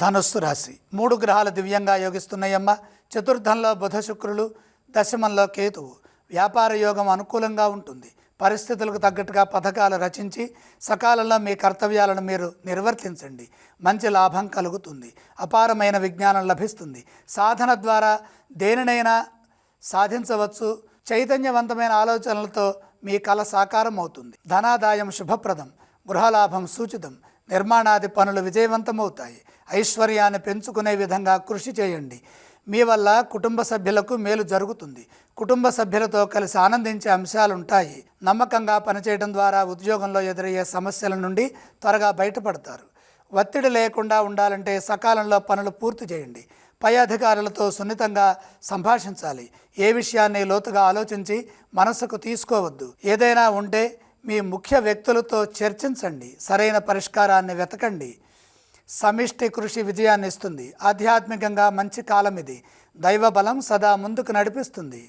ధనుస్సు రాశి 3 గ్రహాలు దివ్యంగా యోగిస్తున్నాయమ్మ. చతుర్థంలో బుధ శుక్రులు, దశమంలో కేతువు. వ్యాపార యోగం అనుకూలంగా ఉంటుంది. పరిస్థితులకు తగ్గట్టుగా పథకాలు రచించి సకాలంలో మీ కర్తవ్యాలను మీరు నిర్వర్తించండి. మంచి లాభం కలుగుతుంది. అపారమైన విజ్ఞానం లభిస్తుంది. సాధన ద్వారా దేనినైనా సాధించవచ్చు. చైతన్యవంతమైన ఆలోచనలతో మీ కల సాకారం అవుతుంది. ధనాదాయం శుభప్రదం. గృహలాభం సూచితం. నిర్మాణాది పనులు విజయవంతమవుతాయి. ఐశ్వర్యాన్ని పెంచుకునే విధంగా కృషి చేయండి. మీ వల్ల కుటుంబ సభ్యులకు మేలు జరుగుతుంది. కుటుంబ సభ్యులతో కలిసి ఆనందించే అంశాలుంటాయి. నమ్మకంగా పనిచేయడం ద్వారా ఉద్యోగంలో ఎదురయ్యే సమస్యల నుండి త్వరగా బయటపడతారు. ఒత్తిడి లేకుండా ఉండాలంటే సకాలంలో పనులు పూర్తి చేయండి. పై అధికారులతో సున్నితంగా సంభాషించాలి. ఏ విషయాన్ని లోతుగా ఆలోచించి మనసుకు తీసుకోవద్దు. ఏదైనా ఉంటే మీ ముఖ్య వ్యక్తులతో చర్చించండి. సరైన పరిష్కారాన్ని వెతకండి. సమిష్టి కృషి విజయాన్ని ఇస్తుంది. ఆధ్యాత్మికంగా మంచి కాలం ఇది. దైవ బలం సదా ముందుకు నడిపిస్తుంది.